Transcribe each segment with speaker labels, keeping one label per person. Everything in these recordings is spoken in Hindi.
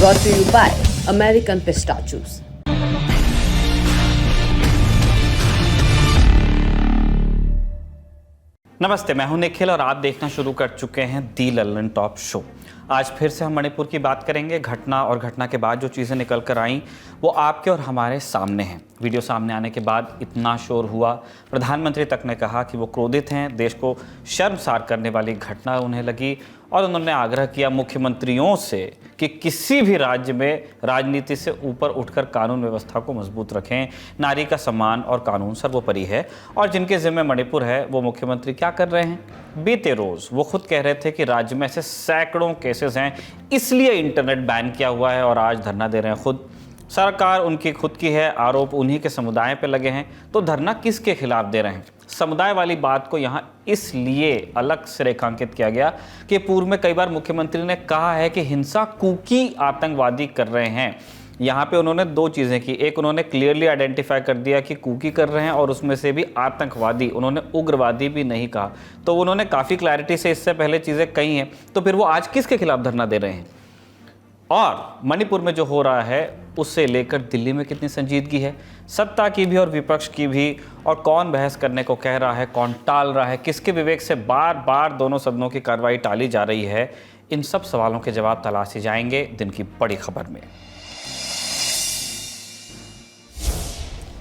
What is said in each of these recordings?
Speaker 1: brought to you by American Pistachios.
Speaker 2: नमस्ते, मैं हूं निखिल और आप देखना शुरू कर चुके हैं दी लल्लन टॉप शो। आज फिर से हम मणिपुर की बात करेंगे। घटना और घटना के बाद जो चीज़ें निकल कर आईं वो आपके और हमारे सामने हैं। वीडियो सामने आने के बाद इतना शोर हुआ, प्रधानमंत्री तक ने कहा कि वो क्रोधित हैं, देश को शर्मसार करने वाली घटना उन्हें लगी और उन्होंने आग्रह किया मुख्यमंत्रियों से कि किसी भी राज्य में राजनीति से ऊपर उठकर कानून व्यवस्था को मजबूत रखें। नारी का सम्मान और कानून सर्वोपरि है और जिनके जिम्मे मणिपुर है वो मुख्यमंत्री क्या कर रहे हैं? बीते रोज वो खुद कह रहे थे कि राज्य में ऐसे सैकड़ों केसेस हैं, इसलिए इंटरनेट बैन किया हुआ है और आज धरना दे रहे हैं खुद। सरकार उनकी खुद की है, आरोप उन्हीं के समुदाय पे लगे हैं, तो धरना किसके खिलाफ दे रहे हैं? समुदाय वाली बात को यहाँ इसलिए अलग से रेखांकित किया गया कि पूर्व में कई बार मुख्यमंत्री ने कहा है कि हिंसा कुकी आतंकवादी कर रहे हैं। यहाँ पे उन्होंने दो चीज़ें की, एक उन्होंने क्लियरली आइडेंटिफाई कर दिया कि कुकी कर रहे हैं और उसमें से भी आतंकवादी, उन्होंने उग्रवादी भी नहीं कहा। तो उन्होंने काफ़ी क्लैरिटी से इससे पहले चीज़ें कही हैं, तो फिर वो आज किसके खिलाफ धरना दे रहे हैं? और मणिपुर में जो हो रहा है उससे लेकर दिल्ली में कितनी संजीदगी है, सत्ता की भी और विपक्ष की भी, और कौन बहस करने को कह रहा है, कौन टाल रहा है, किसके विवेक से बार बार दोनों सदनों की कार्रवाई टाली जा रही है, इन सब सवालों के जवाब तलाशे जाएंगे दिन की बड़ी खबर में।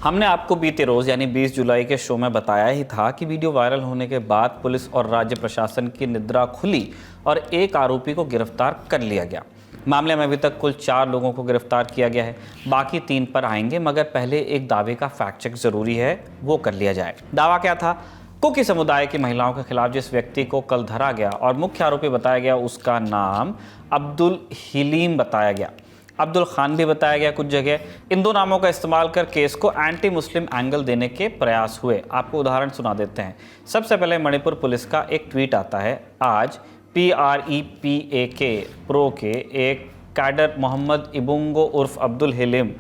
Speaker 2: हमने आपको बीते रोज यानी 20 जुलाई के शो में बताया ही था कि वीडियो वायरल होने के बाद पुलिस और राज्य प्रशासन की निद्रा खुली और एक आरोपी को गिरफ्तार कर लिया गया। मामले में अभी तक कुल 4 लोगों को गिरफ्तार किया गया है, बाकी 3 पर आएंगे, मगर पहले एक दावे का फैक्ट चेक जरूरी है, वो कर लिया जाए। दावा क्या था? कुकी समुदाय की महिलाओं के खिलाफ जिस व्यक्ति को कल धरा गया और मुख्य आरोपी बताया गया उसका नाम अब्दुल हलीम बताया गया, अब्दुल खान भी बताया गया कुछ जगह। इन दो नामों का इस्तेमाल कर केस को एंटी मुस्लिम एंगल देने के प्रयास हुए। आपको उदाहरण सुना देते हैं। सबसे पहले मणिपुर पुलिस का एक ट्वीट आता है। आज PREPAK प्रो के एक कैडर मोहम्मद इबुंगो उर्फ अब्दुल हलीम,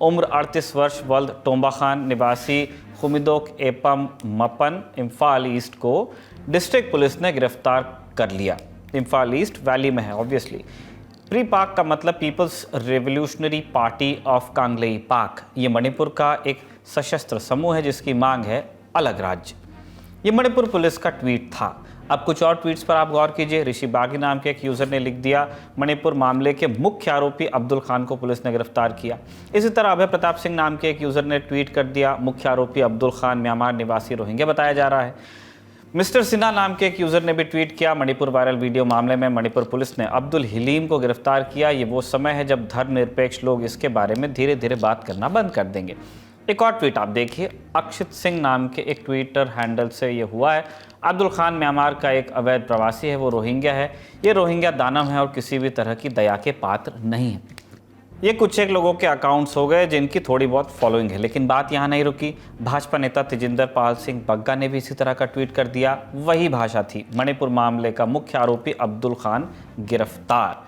Speaker 2: उम्र 38 वर्ष, वल्द टोम्बा खान, निवासी खुमिदोक एपम मपन, इम्फाल ईस्ट को डिस्ट्रिक्ट पुलिस ने गिरफ्तार कर लिया। इम्फाल ईस्ट वैली में है ऑब्वियसली। प्री पाक का मतलब पीपल्स रेवोल्यूशनरी पार्टी ऑफ कांगलेई पाक। ये मणिपुर का एक सशस्त्र समूह है जिसकी मांग है अलग राज्य। ये मणिपुर पुलिस का ट्वीट था। अब कुछ और ट्वीट्स पर आप गौर कीजिए। ऋषि बागी नाम के एक यूज़र ने लिख दिया, मणिपुर मामले के मुख्य आरोपी अब्दुल खान को पुलिस ने गिरफ्तार किया। इसी तरह अभय प्रताप सिंह नाम के एक यूज़र ने ट्वीट कर दिया, मुख्य आरोपी अब्दुल खान म्यांमार निवासी रोहिंग्या बताया जा रहा है। मिस्टर सिन्हा नाम के एक यूज़र ने भी ट्वीट किया, मणिपुर वायरल वीडियो मामले में मणिपुर पुलिस ने अब्दुल हलीम को गिरफ्तार किया। ये वो समय है जब धर्मनिरपेक्ष लोग इसके बारे में धीरे धीरे बात करना बंद कर देंगे। एक और ट्वीट आप देखिए, अक्षित सिंह नाम के एक ट्विटर हैंडल से ये हुआ है। अब्दुल खान म्यांमार का एक अवैध प्रवासी है, वो रोहिंग्या है। ये रोहिंग्या दानव है और किसी भी तरह की दया के पात्र नहीं है। ये कुछ एक लोगों के अकाउंट्स हो गए जिनकी थोड़ी बहुत फॉलोइंग है, लेकिन बात यहाँ नहीं रुकी। भाजपा नेता तेजिंदर पाल सिंह बग्गा ने भी इसी तरह का ट्वीट कर दिया। वही भाषा थी, मणिपुर मामले का मुख्य आरोपी अब्दुल खान गिरफ्तार।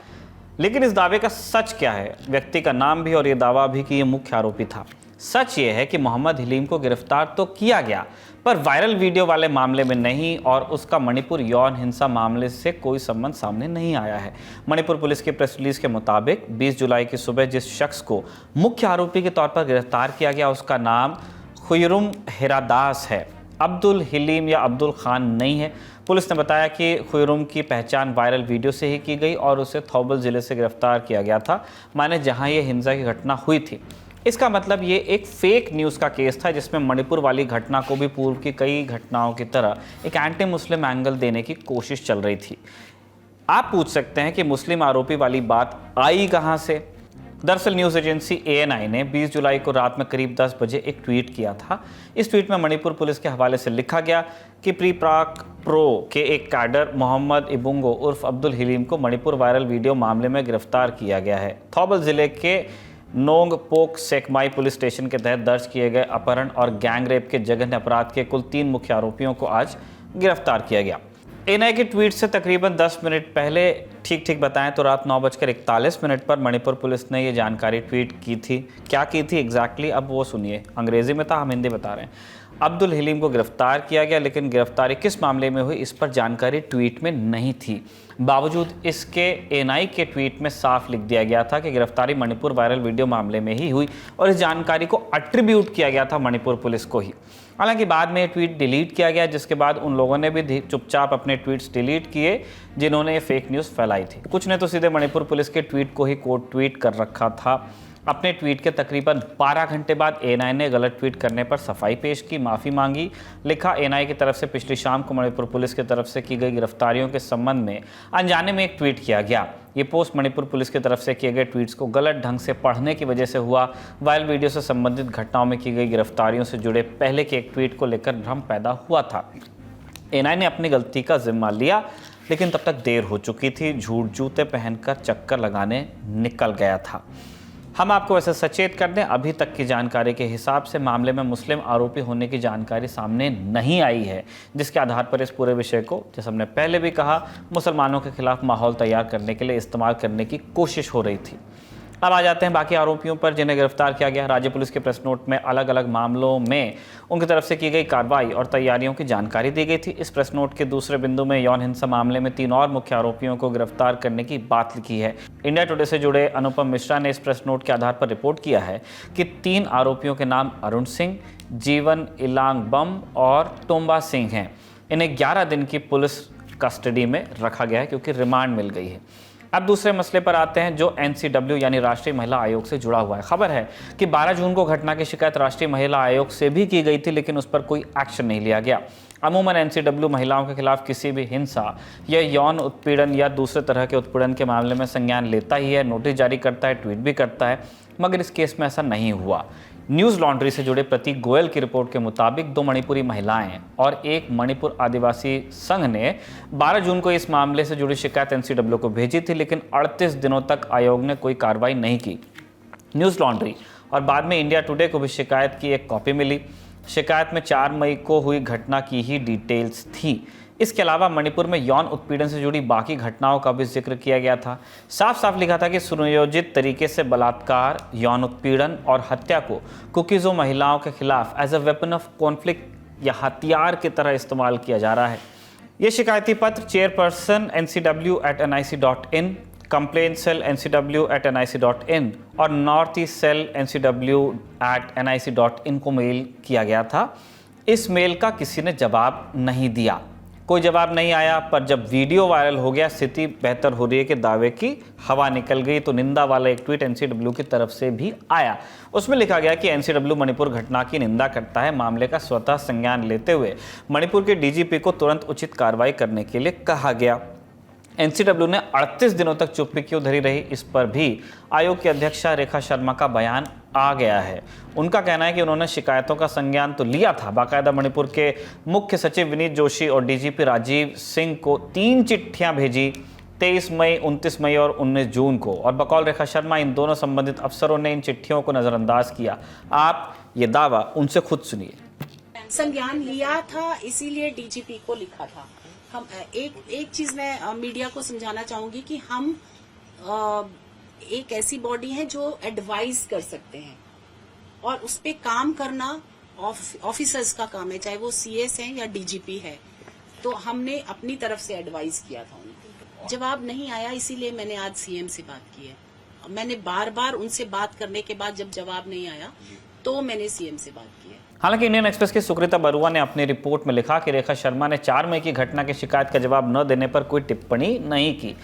Speaker 2: लेकिन इस दावे का सच क्या है? व्यक्ति का नाम भी और ये दावा भी कि ये मुख्य आरोपी था। सच ये है कि मोहम्मद हलीम को गिरफ्तार तो किया गया, पर वायरल वीडियो वाले मामले में नहीं, और उसका मणिपुर यौन हिंसा मामले से कोई संबंध सामने नहीं आया है। मणिपुर पुलिस की प्रेस रिलीज के मुताबिक 20 जुलाई की सुबह जिस शख्स को मुख्य आरोपी के तौर पर गिरफ्तार किया गया उसका नाम खुयरुम हेरादास है, अब्दुल हलीम या अब्दुल खान नहीं है। पुलिस ने बताया कि खुयरुम की पहचान वायरल वीडियो से ही की गई और उसे थौबल जिले से गिरफ्तार किया गया था, माने जहां ये हिंसा की घटना हुई थी। इसका मतलब ये एक फेक न्यूज़ का केस था जिसमें मणिपुर वाली घटना को भी पूर्व की कई घटनाओं की तरह एक एंटी मुस्लिम एंगल देने की कोशिश चल रही थी। आप पूछ सकते हैं कि मुस्लिम आरोपी वाली बात आई कहां से? दरअसल न्यूज़ एजेंसी ANI ने 20 जुलाई को रात में करीब 10 बजे एक ट्वीट किया था। इस ट्वीट में मणिपुर पुलिस के हवाले से लिखा गया कि प्री पाक प्रो के एक कैडर मोहम्मद इबुंगो उर्फ अब्दुल हलीम को मणिपुर वायरल वीडियो मामले में गिरफ्तार किया गया है। थौबल जिले के नोंग पोक सेकमाई पुलिस स्टेशन के तहत दर्ज किए गए अपहरण और गैंग रेप के जघन्य अपराध के कुल 3 मुख्य आरोपियों को आज गिरफ्तार किया गया। ANI के ट्वीट से तकरीबन 10 मिनट पहले, ठीक बताएं तो रात 9:41 पर मणिपुर पुलिस ने ये जानकारी ट्वीट की थी। क्या की थी एग्जैक्टली अब वो सुनिए। अंग्रेजी में था, हम हिंदी बता रहे हैं। अब्दुल हलीम को गिरफ्तार किया गया, लेकिन गिरफ्तारी किस मामले में हुई इस पर जानकारी ट्वीट में नहीं थी। बावजूद इसके एनआई के ट्वीट में साफ लिख दिया गया था कि गिरफ्तारी मणिपुर वायरल वीडियो मामले में ही हुई और इस जानकारी को अट्रीब्यूट किया गया था मणिपुर पुलिस को ही। हालांकि बाद में ये ट्वीट डिलीट किया गया, जिसके बाद उन लोगों ने भी चुपचाप अपने ट्वीट्स डिलीट किए जिन्होंने ये फेक न्यूज़ फैलाई थी। कुछ ने तो सीधे मणिपुर पुलिस के ट्वीट को ही कोट ट्वीट कर रखा था। अपने ट्वीट के तकरीबन 12 घंटे बाद एएनआई ने गलत ट्वीट करने पर सफाई पेश की, माफ़ी मांगी। लिखा, एएनआई की तरफ से पिछली शाम को मणिपुर पुलिस की तरफ से की गई गिरफ्तारियों के संबंध में अनजाने में एक ट्वीट किया गया। ये पोस्ट मणिपुर पुलिस की तरफ से किए गए ट्वीट्स को गलत ढंग से पढ़ने की वजह से हुआ। वायरल वीडियो से संबंधित घटनाओं में की गई गिरफ्तारियों से जुड़े पहले के एक ट्वीट को लेकर भ्रम पैदा हुआ था। एएनआई ने अपनी गलती का जिम्मा लिया, लेकिन तब तक देर हो चुकी थी। झूठ जूते पहनकर चक्कर लगाने निकल गया था। हम आपको वैसे सचेत कर दें, अभी तक की जानकारी के हिसाब से मामले में मुस्लिम आरोपी होने की जानकारी सामने नहीं आई है, जिसके आधार पर इस पूरे विषय को, जैसे हमने पहले भी कहा, मुसलमानों के खिलाफ माहौल तैयार करने के लिए इस्तेमाल करने की कोशिश हो रही थी। अब आ जाते हैं बाकी आरोपियों पर जिन्हें गिरफ्तार किया गया। राज्य पुलिस के प्रेस नोट में अलग अलग मामलों में उनकी तरफ से की गई कार्रवाई और तैयारियों की जानकारी दी गई थी। इस प्रेस नोट के दूसरे बिंदु में यौन हिंसा मामले में 3 और मुख्य आरोपियों को गिरफ्तार करने की बात लिखी है। इंडिया टुडे से जुड़े अनुपम मिश्रा ने इस प्रेस नोट के आधार पर रिपोर्ट किया है कि 3 आरोपियों के नाम अरुण सिंह, जीवन इलांगबम और टोम्बा सिंह हैं। इन्हें 11 दिन की पुलिस कस्टडी में रखा गया है क्योंकि रिमांड मिल गई है। अब दूसरे मसले पर आते हैं जो एनसीडब्ल्यू यानी राष्ट्रीय महिला आयोग से जुड़ा हुआ है। खबर है कि 12 जून को घटना की शिकायत राष्ट्रीय महिला आयोग से भी की गई थी, लेकिन उस पर कोई एक्शन नहीं लिया गया। अमूमन एनसीडब्ल्यू महिलाओं के खिलाफ किसी भी हिंसा या यौन उत्पीड़न या दूसरे तरह के उत्पीड़न के मामले में संज्ञान लेता ही है, नोटिस जारी करता है, ट्वीट भी करता है, मगर इस केस में ऐसा नहीं हुआ। न्यूज़ लॉन्ड्री से जुड़े प्रतीक गोयल की रिपोर्ट के मुताबिक 2 मणिपुरी महिलाएं और एक मणिपुर आदिवासी संघ ने 12 जून को इस मामले से जुड़ी शिकायत एनसीडब्ल्यू को भेजी थी, लेकिन 38 दिनों तक आयोग ने कोई कार्रवाई नहीं की। न्यूज़ लॉन्ड्री और बाद में इंडिया टुडे को भी शिकायत की एक कॉपी मिली। शिकायत में 4 मई को हुई घटना की ही डिटेल्स थी। इसके अलावा मणिपुर में यौन उत्पीड़न से जुड़ी बाकी घटनाओं का भी जिक्र किया गया था। साफ साफ लिखा था कि सुनियोजित तरीके से बलात्कार, यौन उत्पीड़न और हत्या को कुकीज़ों महिलाओं के खिलाफ as a weapon of conflict या हथियार की तरह इस्तेमाल किया जा रहा है। ये शिकायती पत्र chairperson ncw@nic.in, complaint cell ncw@nic.in और नॉर्थ ईस्ट सेल ncw@nic.in को मेल किया गया था। इस मेल का किसी ने जवाब नहीं दिया, कोई जवाब नहीं आया। पर जब वीडियो वायरल हो गया, स्थिति बेहतर हो रही है कि दावे की हवा निकल गई, तो निंदा वाला एक ट्वीट एनसीडब्ल्यू की तरफ से भी आया। उसमें लिखा गया कि एनसीडब्ल्यू मणिपुर घटना की निंदा करता है। मामले का स्वतः संज्ञान लेते हुए मणिपुर के डीजीपी को तुरंत उचित कार्रवाई करने के लिए कहा गया। एनसीडब्ल्यू ने 38 दिनों तक चुप्पी क्यों धरी रही, इस पर भी आयोग की अध्यक्षा रेखा शर्मा का बयान आ गया है। उनका कहना है कि उन्होंने शिकायतों का संज्ञान तो लिया था। बाकायदा मणिपुर के मुख्य सचिव विनीत जोशी और डीजीपी राजीव सिंह को 3 चिट्ठियां भेजी, 23 मई, 29 मई और 19 जून को, और बकौल रेखा शर्मा इन दोनों संबंधित अफसरों ने इन चिट्ठियों को नज़रअंदाज किया। आप ये दावा उनसे खुद सुनिए।
Speaker 3: संज्ञान लिया था, इसीलिए डीजीपी को लिखा था। हम एक चीज मैं मीडिया को समझाना चाहूंगी कि हम एक ऐसी बॉडी है जो एडवाइस कर सकते हैं और उस पे काम करना ऑफिसर्स का काम है, चाहे वो सीएस है या डीजीपी है। तो हमने अपनी तरफ से एडवाइस किया था उनको, जवाब नहीं आया, इसीलिए मैंने आज सीएम से बात की है। मैंने बार बार उनसे बात करने के बाद जब जवाब नहीं आया तो मैंने सीएम से बात की है।
Speaker 2: हालांकि इंडियन एक्सप्रेस की सुकृता बरुआ ने अपनी रिपोर्ट में लिखा कि रेखा शर्मा ने 4 मई की घटना की शिकायत का जवाब न देने पर कोई टिप्पणी नहीं की।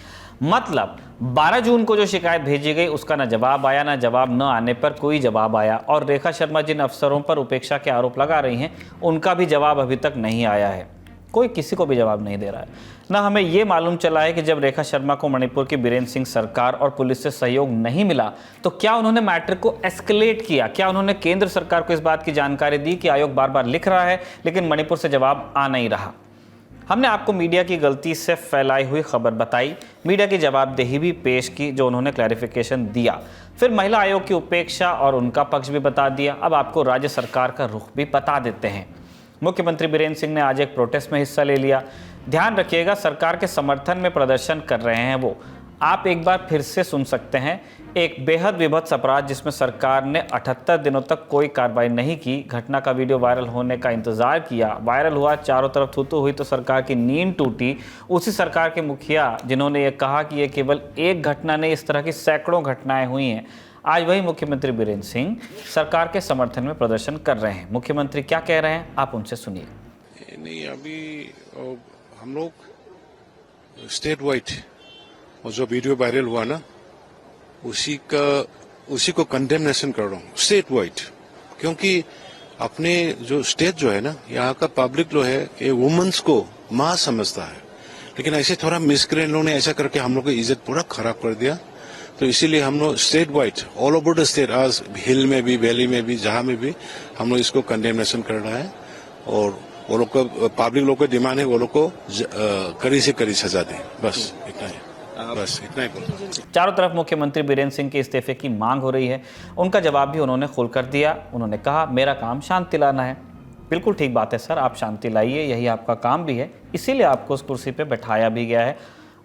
Speaker 2: मतलब 12 जून को जो शिकायत भेजी गई उसका न जवाब आया, न जवाब न आने पर कोई जवाब आया, और रेखा शर्मा जिन अफसरों पर उपेक्षा के आरोप लगा रही हैं उनका भी जवाब अभी तक नहीं आया है। कोई किसी को भी जवाब नहीं दे रहा है। न हमें ये मालूम चला है कि जब रेखा शर्मा को मणिपुर की बीरेन्द्र सिंह सरकार और पुलिस से सहयोग नहीं मिला तो क्या उन्होंने मैटर को एस्केलेट किया, क्या उन्होंने केंद्र सरकार को इस बात की जानकारी दी कि आयोग बार बार लिख रहा है लेकिन मणिपुर से जवाब आ नहीं रहा। हमने आपको मीडिया की गलती से फैलाई हुई खबर बताई, मीडिया की जवाबदेही भी पेश की जो उन्होंने क्लैरिफिकेशन दिया, फिर महिला आयोग की उपेक्षा और उनका पक्ष भी बता दिया। अब आपको राज्य सरकार का रुख भी बता देते हैं। मुख्यमंत्री बीरेन्द्र सिंह ने आज एक प्रोटेस्ट में हिस्सा ले लिया। ध्यान रखिएगा, सरकार के समर्थन में प्रदर्शन कर रहे हैं वो। आप एक बार फिर से सुन सकते हैं। एक बेहद विभत्स अपराध जिसमें सरकार ने 78 दिनों तक कोई कार्रवाई नहीं की। घटना का वीडियो वायरल होने का इंतजार किया, वायरल हुआ, चारों तरफ थू-थू हुई तो सरकार की नींद टूटी। उसी सरकार के मुखिया जिन्होंने ये कहा कि ये केवल एक घटना नहीं, इस तरह की सैकड़ों घटनाएं हुई हैं, आज वही मुख्यमंत्री बीरेंद्र सिंह सरकार के समर्थन में प्रदर्शन कर रहे हैं। मुख्यमंत्री क्या कह रहे हैं, आप उनसे सुनिए।
Speaker 4: नहीं, अभी हम लोग स्टेट वाइड और जो वीडियो वायरल हुआ ना, उसी को कंडेमनेशन कर रहा हूँ स्टेट वाइड, क्योंकि अपने जो स्टेट जो है ना, यहाँ का पब्लिक जो है ये वुमेन्स को माँ समझता है, लेकिन ऐसे थोड़ा मिसक्रेंट लोगों ने ऐसा करके हम लोग की इज्जत पूरा खराब कर दिया। तो इसीलिए हम लोग state wide all over the state, आज हिल में भी, वैली में भी, जहां में भी हम लोग इसको कंडेमनेशन कर रहा है। और वो लोग को, पब्लिक लोग का डिमांड है वो लोग को कड़ी से कड़ी सजा दें, बस इतना ही। बस इतना ही।
Speaker 2: चारों तरफ मुख्यमंत्री बीरेंद्र सिंह के इस्तीफे की मांग हो रही है। उनका जवाब भी उन्होंने खुलकर दिया। उन्होंने कहा, मेरा काम शांति लाना है। बिल्कुल ठीक बात है सर, आप शांति लाइए, यही आपका काम भी है, इसीलिए आपको उस कुर्सी पे बैठाया भी गया है।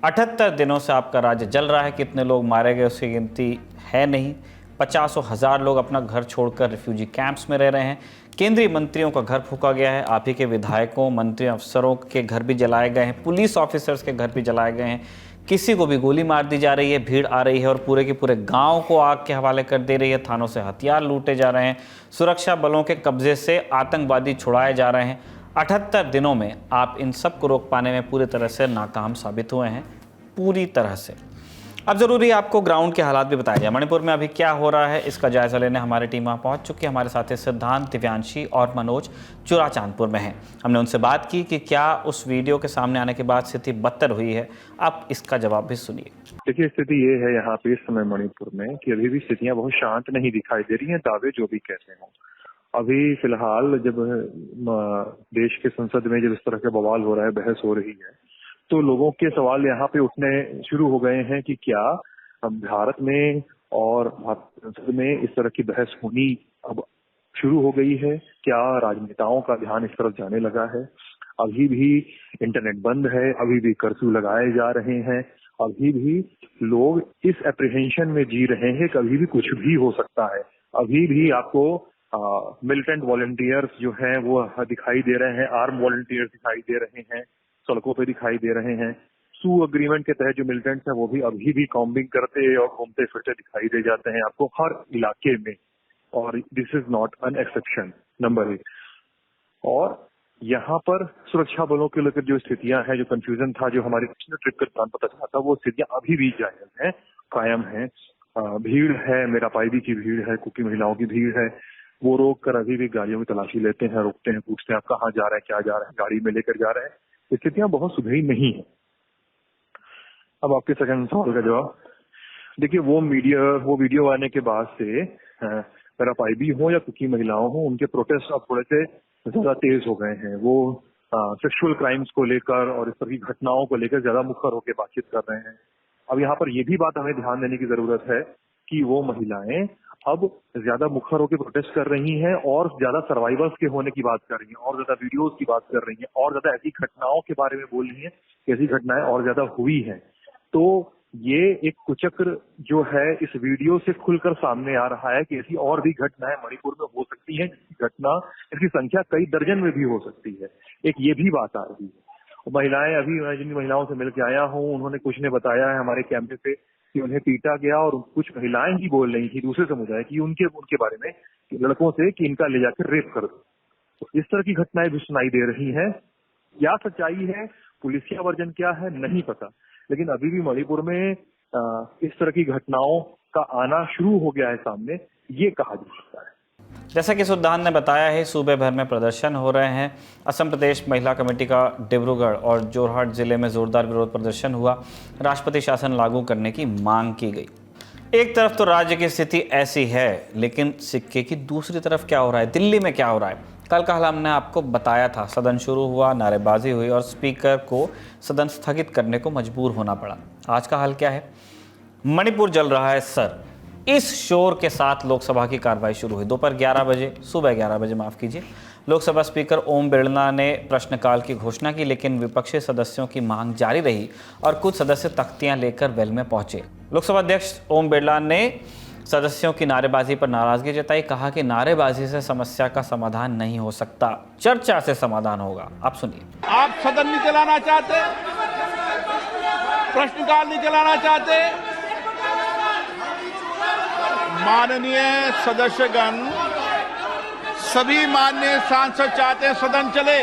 Speaker 2: 78 दिनों से आपका राज्य जल रहा है। कितने लोग मारे गए उसकी गिनती है नहीं। 50,000 लोग अपना घर छोड़कर रिफ्यूजी कैंप्स में रह रहे हैं। केंद्रीय मंत्रियों का घर फूका गया है। आप ही के विधायकों, मंत्री, अफसरों के घर भी जलाए गए हैं। पुलिस ऑफिसर्स के घर भी जलाए गए हैं। किसी को भी गोली मार दी जा रही है। भीड़ आ रही है और पूरे के पूरे गांव को आग के हवाले कर दे रही है। थानों से हथियार लूटे जा रहे हैं। सुरक्षा बलों के कब्जे से आतंकवादी छुड़ाए जा रहे हैं। 78 दिनों में आप इन सब को रोक पाने में पूरी तरह से नाकाम साबित हुए हैं, पूरी तरह से। अब जरूरी है आपको ग्राउंड के हालात भी बताए जाए। मणिपुर में अभी क्या हो रहा है, इसका जायजा लेने हमारी टीम वहाँ पहुँच चुकी है। हमारे साथी सिद्धांत, दिव्यांशी और मनोज चुराचांदपुर में हैं। हमने उनसे बात की कि क्या उस वीडियो के सामने आने के बाद स्थिति बदतर हुई है। आप इसका जवाब भी सुनिए।
Speaker 5: देखिए, स्थिति ये है यहाँ पे इस समय मणिपुर में कि अभी भी स्थितियां बहुत शांत नहीं दिखाई दे रही हैं, दावे जो भी कहते हों। अभी फिलहाल जब देश के संसद में जब इस तरह के बवाल हो रहा है, बहस हो रही है, तो लोगों के सवाल यहाँ पे उठने शुरू हो गए हैं कि क्या भारत में और भारत संसद में इस तरह की बहस होनी अब शुरू हो गई है? क्या राजनेताओं का ध्यान इस तरफ जाने लगा है? अभी भी इंटरनेट बंद है, अभी भी कर्फ्यू लगाए जा रहे हैं, अभी भी लोग इस एप्रीहेंशन में जी रहे हैं कि अभी भी कुछ भी हो सकता है। अभी भी आपको मिलिटेंट वॉलंटियर्स जो हैं वो दिखाई दे रहे हैं, आर्म वॉलंटियर्स दिखाई दे रहे हैं, सड़कों पे दिखाई दे रहे हैं। सू अग्रीमेंट के तहत जो मिलिटेंट्स हैं वो भी अभी भी कॉम्बिंग करते और घूमते फिरते दिखाई दे जाते हैं आपको हर इलाके में, और this is not an exception, number 1। और यहाँ पर सुरक्षा बलों के लेकर जो स्थितियां हैं, जो कंफ्यूजन था, जो हमारे पिछले ट्रिप के दौरान पता चला था, वो स्थितियां अभी भी जायज हैं, कायम है। भीड़ है, मेरा पाईदी की भीड़ है, कुकी महिलाओं की भीड़ है। वो रोक कर अभी भी गाड़ियों की तलाशी लेते हैं, रोकते हैं, पूछते हैं आप कहाँ जा रहे हैं, क्या जा रहे हैं, गाड़ी में लेकर जा रहे हैं। स्थितियां बहुत सुधरी नहीं है। अब आपके सेकंड सवाल का जवाब देखिए, वो वीडियो आने के बाद से मेरा पाईबी हो या कुकी महिलाओं हो, उनके प्रोटेस्ट अब थोड़े से ज्यादा तेज हो गए हैं। वो सेक्सुअल क्राइम्स को लेकर और इस तरह की घटनाओं को लेकर ज्यादा मुखर होकर बातचीत कर रहे हैं। अब यहाँ पर ये भी बात हमें ध्यान देने की जरूरत है कि वो महिलाएं अब ज्यादा मुखर होकर प्रोटेस्ट कर रही हैं और ज्यादा सर्वाइवर्स के होने की बात कर रही हैं, और ज्यादा वीडियोस की बात कर रही हैं, और ज्यादा ऐसी घटनाओं के बारे में बोल रही हैं कि ऐसी घटनाएं और ज्यादा हुई हैं। तो ये एक कुचक्र जो है इस वीडियो से खुलकर सामने आ रहा है कि ऐसी और भी घटनाएं मणिपुर में हो सकती हैं, इसकी संख्या कई दर्जन में भी हो सकती है। एक ये भी बात आ रही है। महिलाएं, अभी मैं जिन महिलाओं से मिलकर आया हूँ, उन्होंने कुछ ने बताया है हमारे कैंपे पे कि उन्हें पीटा गया, और कुछ महिलाएं ही बोल रही थी दूसरे समुदाय की उनके बारे में लड़कों से कि इनका ले जाकर रेप कर दो। तो इस तरह की घटनाएं भी सुनाई दे रही हैं। क्या सच्चाई है, पुलिसिया वर्जन क्या है, नहीं पता, लेकिन अभी भी मणिपुर में इस तरह की घटनाओं का आना शुरू हो गया है सामने, ये कहा जा सकता है।
Speaker 2: जैसा कि सिद्धांत ने बताया है, सूबे भर में प्रदर्शन हो रहे हैं। असम प्रदेश महिला कमेटी का डिब्रूगढ़ और जोरहाट जिले में जोरदार विरोध प्रदर्शन हुआ। राष्ट्रपति शासन लागू करने की मांग की गई। एक तरफ तो राज्य की स्थिति ऐसी है, लेकिन सिक्के की दूसरी तरफ क्या हो रहा है, दिल्ली में क्या हो रहा है। कल का हाल हमने आपको बताया था। सदन शुरू हुआ, नारेबाजी हुई और स्पीकर को सदन स्थगित करने को मजबूर होना पड़ा। आज का हाल क्या है? मणिपुर जल रहा है सर। इस शोर के साथ लोकसभा की कार्रवाई शुरू हुई दोपहर 11 बजे, सुबह 11 बजे माफ कीजिए। लोकसभा स्पीकर ओम बिरला ने प्रश्नकाल की घोषणा की, लेकिन विपक्षी सदस्यों की मांग जारी रही और कुछ सदस्य तख्तियां लेकर वेल में पहुंचे। लोकसभा अध्यक्ष ओम बिरला ने सदस्यों की नारेबाजी पर नाराजगी जताई, कहा कि नारेबाजी से समस्या का समाधान नहीं हो सकता, चर्चा से समाधान होगा। आप सुनिए।
Speaker 6: आप सदन नहीं चलाना चाहते, प्रश्नकाल नहीं चलाना चाहते, माननीय सदस्यगण, सभी माननीय सांसद चाहते हैं सदन चले।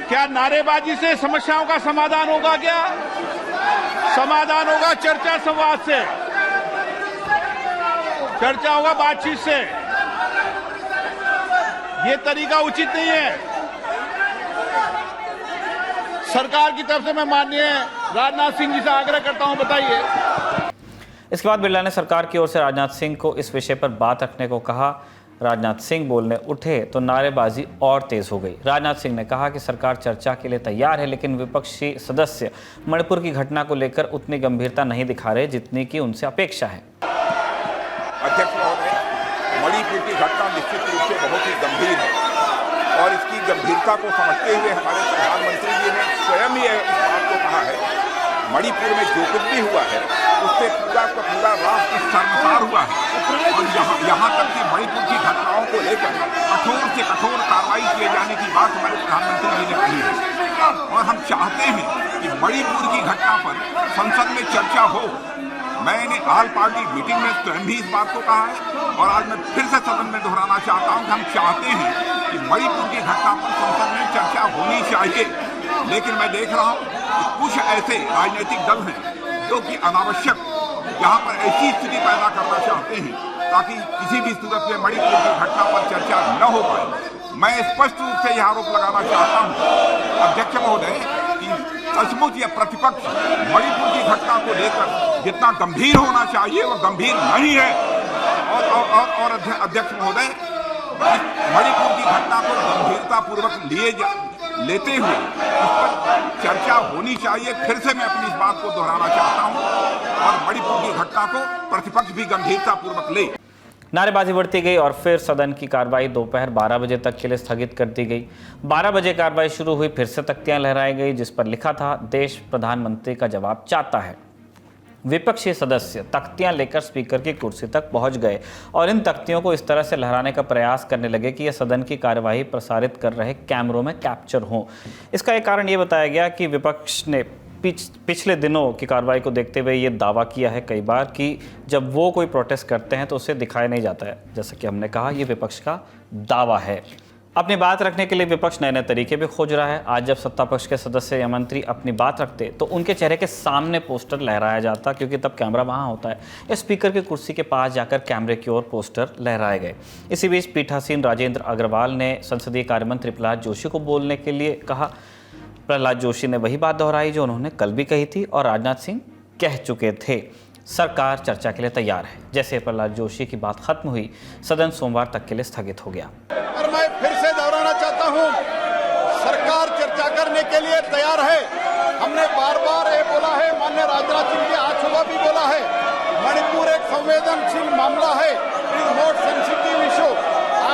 Speaker 6: क्या नारेबाजी से समस्याओं का समाधान होगा? क्या समाधान होगा? चर्चा संवाद से, चर्चा होगा बातचीत से। ये तरीका उचित नहीं है। सरकार की तरफ से मैं माननीय राजनाथ सिंह जी से आग्रह करता हूं, बताइए।
Speaker 2: इसके बाद बिरला ने सरकार की ओर से राजनाथ सिंह को इस विषय पर बात रखने को कहा। राजनाथ सिंह बोलने उठे तो नारेबाजी और तेज हो गई। राजनाथ सिंह ने कहा कि सरकार चर्चा के लिए तैयार है, लेकिन विपक्षी सदस्य मणिपुर की घटना को लेकर उतनी गंभीरता नहीं दिखा रहे जितनी की उनसे अपेक्षा है।
Speaker 7: अध्यक्ष महोदय, मणिपुर की घटना निश्चित रूप से बहुत ही गंभीर है और इसकी गंभीरता को समझते हुए हमारे प्रधानमंत्री जी ने स्वयं ही इस बात को कहा है, मणिपुर में जो कुछ भी हुआ है उससे पूरा का पूरा राष्ट्र शर्मसार हुआ है और यहाँ तक कि मणिपुर की घटनाओं को लेकर कठोर से कठोर कार्रवाई किए जाने की बात हमारे प्रधानमंत्री जी ने कही है और हम चाहते हैं कि मणिपुर की घटना पर संसद में चर्चा हो। मैंने ऑल पार्टी मीटिंग में स्वयं भी इस बात को कहा है और आज मैं फिर से सदन में दोहराना चाहता हूं कि हम चाहते हैं कि मणिपुर की घटना पर संसद में चर्चा होनी चाहिए। लेकिन मैं देख रहा हूं कि कुछ ऐसे राजनीतिक दल हैं जो कि अनावश्यक यहाँ पर ऐसी स्थिति पैदा करना चाहते हैं ताकि किसी भी सूरत में मणिपुर की घटना पर चर्चा न हो पाए। मैं स्पष्ट रूप से यह आरोप लगाना चाहता हूं अध्यक्ष महोदय कि सचमुच यह प्रतिपक्ष मणिपुर की घटना को लेकर जितना गंभीर होना चाहिए वो गंभीर नहीं है और अध्यक्ष महोदय मणिपुर की घटना को गंभीरतापूर्वक लेते हुए इस पर चर्चा होनी चाहिए। फिर से मैं अपनी इस बात को दोहराना चाहता हूं और मणिपुर की घटना को प्रतिपक्ष भी गंभीरतापूर्वक ले।
Speaker 2: नारेबाजी बढ़ती गई और फिर सदन की कार्रवाई दोपहर 12 बजे तक के लिए स्थगित कर दी गई। 12 बजे कार्रवाई शुरू हुई, फिर से तख्तियां लहराई गई जिस पर लिखा था, देश प्रधानमंत्री का जवाब चाहता है। विपक्षी सदस्य तख्तियां लेकर स्पीकर की कुर्सी तक पहुंच गए और इन तख्तियों को इस तरह से लहराने का प्रयास करने लगे कि यह सदन की कार्यवाही प्रसारित कर रहे कैमरों में कैप्चर हो। इसका एक कारण ये बताया गया कि विपक्ष ने पिछले दिनों की कार्रवाई को देखते हुए ये दावा किया है कई बार कि जब वो कोई प्रोटेस्ट करते हैं तो उसे दिखाया नहीं जाता है। जैसा कि हमने कहा, ये विपक्ष का दावा है। अपनी बात रखने के लिए विपक्ष नए नए तरीके भी खोज रहा है। आज जब सत्ता पक्ष के सदस्य या मंत्री अपनी बात रखते तो उनके चेहरे के सामने पोस्टर लहराया जाता, क्योंकि तब कैमरा वहां होता है, या स्पीकर की कुर्सी के पास जाकर कैमरे की ओर पोस्टर लहराए गए। इसी बीच पीठासीन राजेंद्र अग्रवाल ने संसदीय कार्य मंत्री प्रहलाद जोशी को बोलने के लिए कहा। प्रहलाद जोशी ने वही बात दोहराई जो उन्होंने कल भी कही थी और राजनाथ सिंह कह चुके थे, सरकार चर्चा के लिए तैयार है। जैसे प्रहलाद जोशी की बात खत्म हुई, सदन सोमवार तक के लिए स्थगित हो गया।
Speaker 6: और मैं फिर से दोहराना चाहता हूं, सरकार चर्चा करने के लिए तैयार है। हमने बार बार ये बोला है, माननीय राजनाथ सिंह जी आज सुबह भी बोला है, मणिपुर एक संवेदनशील मामला है, it is not sensitive issue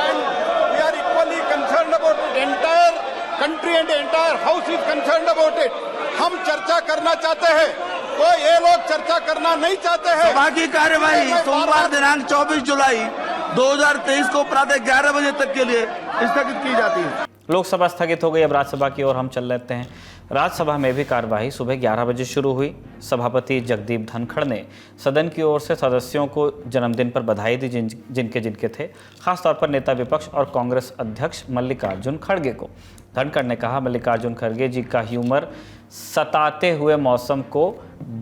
Speaker 6: and we are equally concerned about it. Entire country and entire house is concerned about it. हम चर्चा करना चाहते हैं तो ये लोग चर्चा करना नहीं चाहते हैं।
Speaker 8: सभा की कार्यवाही सोमवार दिनांक 24 जुलाई 2023 को प्रातः 11 बजे तक के लिए स्थगित की जाती है।
Speaker 2: लोकसभा स्थगित हो गई। अब राज्यसभा की ओर हम चल लेते हैं। राज्यसभा में भी कार्यवाही सुबह 11 बजे शुरू हुई। सभापति जगदीप धनखड़ ने सदन की ओर से सदस्यों को जन्मदिन पर बधाई दी जिनके थे, खासतौर पर नेता विपक्ष और कांग्रेस अध्यक्ष मल्लिकार्जुन खड़गे को। धनखड़ ने कहा, मल्लिकार्जुन खड़गे जी का ह्यूमर सताते हुए मौसम को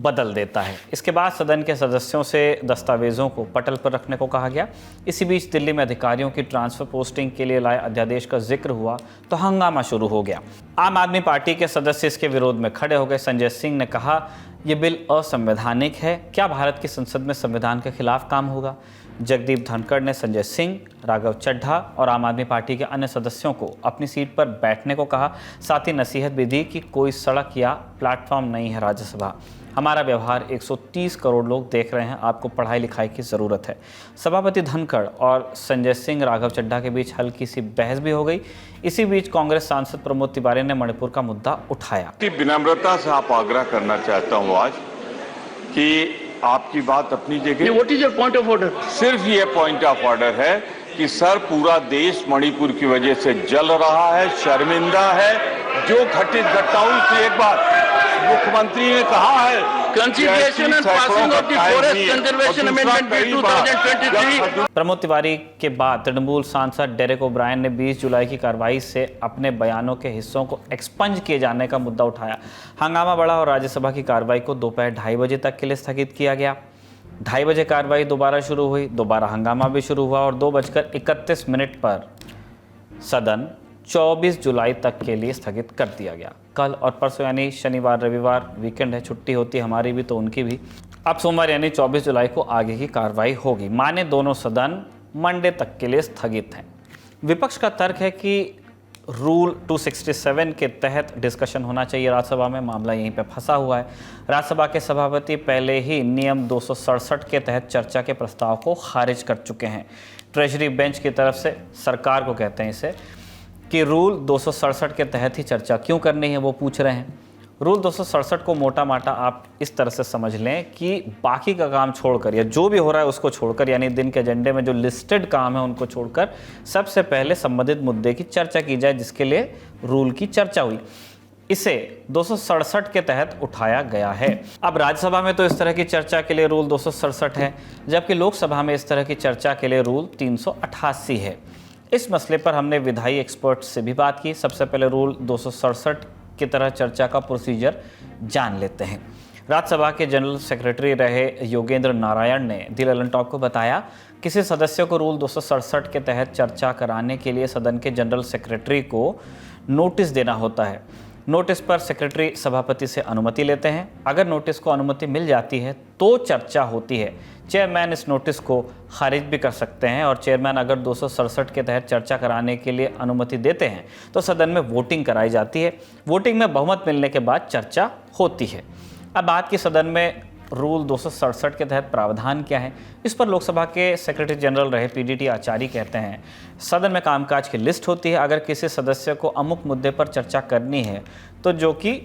Speaker 2: बदल देता है। इसके बाद सदन के सदस्यों से दस्तावेजों को पटल पर रखने को कहा गया। इसी बीच दिल्ली में अधिकारियों की ट्रांसफर पोस्टिंग के लिए लाए अध्यादेश का जिक्र हुआ तो हंगामा शुरू हो गया। आम आदमी पार्टी के सदस्य इसके विरोध में खड़े हो गए। संजय सिंह ने कहा, यह बिल असंवैधानिक है, क्या भारत की संसद में संविधान के खिलाफ काम होगा? जगदीप धनखड़ ने संजय सिंह, राघव चड्ढा और आम आदमी पार्टी के अन्य सदस्यों को अपनी सीट पर बैठने को कहा। साथ ही नसीहत भी दी कि कोई सड़क या प्लेटफॉर्म नहीं है राज्यसभा। हमारा व्यवहार 130 करोड़ लोग देख रहे हैं, आपको पढ़ाई लिखाई की ज़रूरत है। सभापति धनखड़ और संजय सिंह राघव चड्ढा के बीच हल्की सी बहस भी हो गई। इसी बीच कांग्रेस सांसद प्रमोद तिवारी ने मणिपुर का मुद्दा उठाया।
Speaker 9: विनम्रता से आप आग्रह करना चाहता हूँ आज कि आपकी बात अपनी जगह।
Speaker 8: What is your point of order?
Speaker 9: सिर्फ ये पॉइंट ऑफ ऑर्डर है कि सर पूरा देश मणिपुर की वजह से जल रहा है, शर्मिंदा है। जो घटित घटना हुई थी, एक बार मुख्यमंत्री ने कहा है
Speaker 8: consideration and passing of the forest conservation amendment bill 2023।
Speaker 2: Pramod Tiwari के बाद तृणमूल सांसद डेरेक ओब्रायन ने 20 जुलाई की कार्रवाई से अपने बयानों के हिस्सों को एक्सपंज किए जाने का मुद्दा उठाया। हंगामा बढ़ा और राज्यसभा की कार्रवाई को दोपहर 2:30 बजे तक के लिए स्थगित किया गया। 2:30 बजे कार्रवाई दोबारा शुरू हुई, दोबारा हंगामा भी शुरू हुआ और 2:31 पर सदन 24 जुलाई तक के लिए स्थगित कर दिया गया। कल और परसों यानी शनिवार रविवार वीकेंड है, छुट्टी होती है हमारी भी तो उनकी भी। अब सोमवार यानी 24 जुलाई को आगे की कार्रवाई होगी। माने दोनों सदन मंडे तक के लिए स्थगित हैं। विपक्ष का तर्क है कि रूल 267 के तहत डिस्कशन होना चाहिए राज्यसभा में, मामला यहीं पे फंसा हुआ है। राज्यसभा के सभापति पहले ही नियम 267 के तहत चर्चा के प्रस्ताव को खारिज कर चुके हैं। ट्रेजरी बेंच की तरफ से सरकार को कहते हैं इसे कि रूल 267 के तहत ही चर्चा क्यों करनी है, वो पूछ रहे हैं। रूल 267 को मोटा माटा आप इस तरह से समझ लें कि बाकी का काम छोड़कर या जो भी हो रहा है उसको छोड़कर, यानी दिन के एजेंडे में जो लिस्टेड काम है उनको छोड़कर सबसे पहले संबंधित मुद्दे की चर्चा की जाए, जिसके लिए रूल की चर्चा हुई। इसे 267 के तहत उठाया गया है। अब राज्यसभा में तो इस तरह की चर्चा के लिए रूल 267 है, जबकि लोकसभा में इस तरह की चर्चा के लिए रूल 388 है। इस मसले पर हमने विधायी एक्सपर्ट से भी बात की। सबसे पहले रूल 267 की तरह चर्चा का प्रोसीजर जान लेते हैं। राज्यसभा के जनरल सेक्रेटरी रहे योगेंद्र नारायण ने दी ललन टॉप को बताया, किसी सदस्य को रूल 267 के तहत चर्चा कराने के लिए सदन के जनरल सेक्रेटरी को नोटिस देना होता है। नोटिस पर सेक्रेटरी सभापति से अनुमति लेते हैं। अगर नोटिस को अनुमति मिल जाती है तो चर्चा होती है। चेयरमैन इस नोटिस को खारिज भी कर सकते हैं और चेयरमैन अगर 267 के तहत चर्चा कराने के लिए अनुमति देते हैं तो सदन में वोटिंग कराई जाती है। वोटिंग में बहुमत मिलने के बाद चर्चा होती है। अब बात की सदन में रूल 267 के तहत प्रावधान क्या है, इस पर लोकसभा के सेक्रेटरी जनरल रहे पीडीटी आचार्य कहते हैं, सदन में कामकाज की लिस्ट होती है। अगर किसी सदस्य को अमुक मुद्दे पर चर्चा करनी है तो जो कि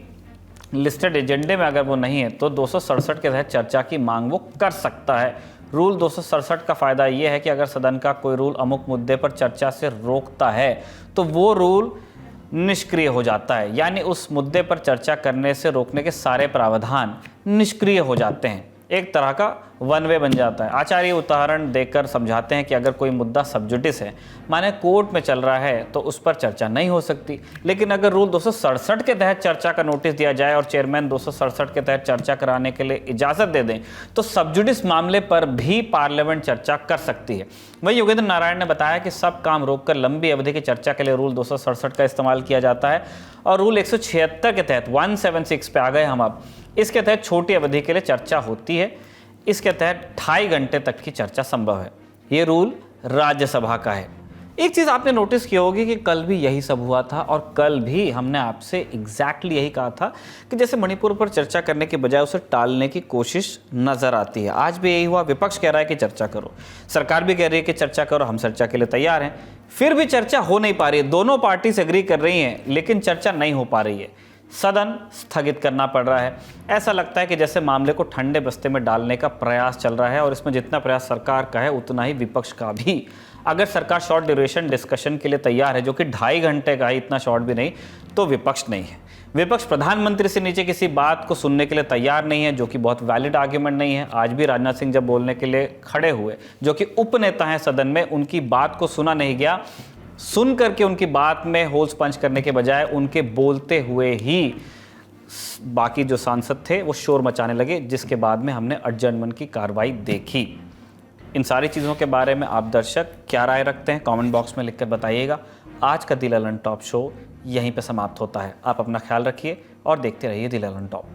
Speaker 2: लिस्टेड एजेंडे में अगर वो नहीं है तो 267 के तहत चर्चा की मांग वो कर सकता है। रूल 267 का फ़ायदा ये है कि अगर सदन का कोई रूल अमुक मुद्दे पर चर्चा से रोकता है तो वो रूल निष्क्रिय हो जाता है, यानी उस मुद्दे पर चर्चा करने से रोकने के सारे प्रावधान निष्क्रिय हो जाते हैं। एक तरह का वन वे बन जाता है। आचार्य उदाहरण देकर समझाते हैं कि अगर कोई मुद्दा सब्जुडिस है, माने कोर्ट में चल रहा है, तो उस पर चर्चा नहीं हो सकती। लेकिन अगर रूल 267 के तहत चर्चा का नोटिस दिया जाए और चेयरमैन 267 के तहत चर्चा कराने के लिए इजाज़त दे दें तो सब्जुडिस मामले पर भी पार्लियामेंट चर्चा कर सकती है। वहीं योगेंद्र नारायण ने बताया कि सब काम रोककर लंबी अवधि की चर्चा के लिए रूल 267 का इस्तेमाल किया जाता है और रूल 176 के तहत 176 पे आ गए हम अब। इसके तहत छोटी अवधि के लिए चर्चा होती है। इसके तहत 2.5 घंटे तक की चर्चा संभव है। ये रूल राज्यसभा का है। एक चीज़ आपने नोटिस की होगी कि कल भी यही सब हुआ था और कल भी हमने आपसे एग्जैक्टली यही कहा था कि जैसे मणिपुर पर चर्चा करने के बजाय उसे टालने की कोशिश नज़र आती है। आज भी यही हुआ। विपक्ष कह रहा है कि चर्चा करो, सरकार भी कह रही है कि चर्चा करो, हम चर्चा के लिए तैयार हैं, फिर भी चर्चा हो नहीं पा रही है। दोनों पार्टी से एग्री कर रही हैं लेकिन चर्चा नहीं हो पा रही है। सदन स्थगित करना पड़ रहा है। ऐसा लगता है कि जैसे मामले को ठंडे बस्ते में डालने का प्रयास चल रहा है और इसमें जितना प्रयास सरकार का है उतना ही विपक्ष का भी। अगर सरकार शॉर्ट ड्यूरेशन डिस्कशन के लिए तैयार है, जो कि 2.5 घंटे का है, इतना शॉर्ट भी नहीं, तो विपक्ष नहीं है। विपक्ष प्रधानमंत्री से नीचे किसी बात को सुनने के लिए तैयार नहीं है, जो कि बहुत वैलिड आर्ग्यूमेंट नहीं है। आज भी राजनाथ सिंह जब बोलने के लिए खड़े हुए, जो कि उपनेता हैं सदन में, उनकी बात को सुना नहीं गया। सुन करके उनकी बात में होल्स पंच करने के बजाय उनके बोलते हुए ही बाकी जो सांसद थे वो शोर मचाने लगे, जिसके बाद में हमने एडजर्नमेंट की कार्रवाई देखी। इन सारी चीज़ों के बारे में आप दर्शक क्या राय रखते हैं, कमेंट बॉक्स में लिखकर बताइएगा। आज का दी ललन टॉप शो यहीं पे समाप्त होता है। आप अपना ख्याल रखिए और देखते रहिए दी ललन टॉप।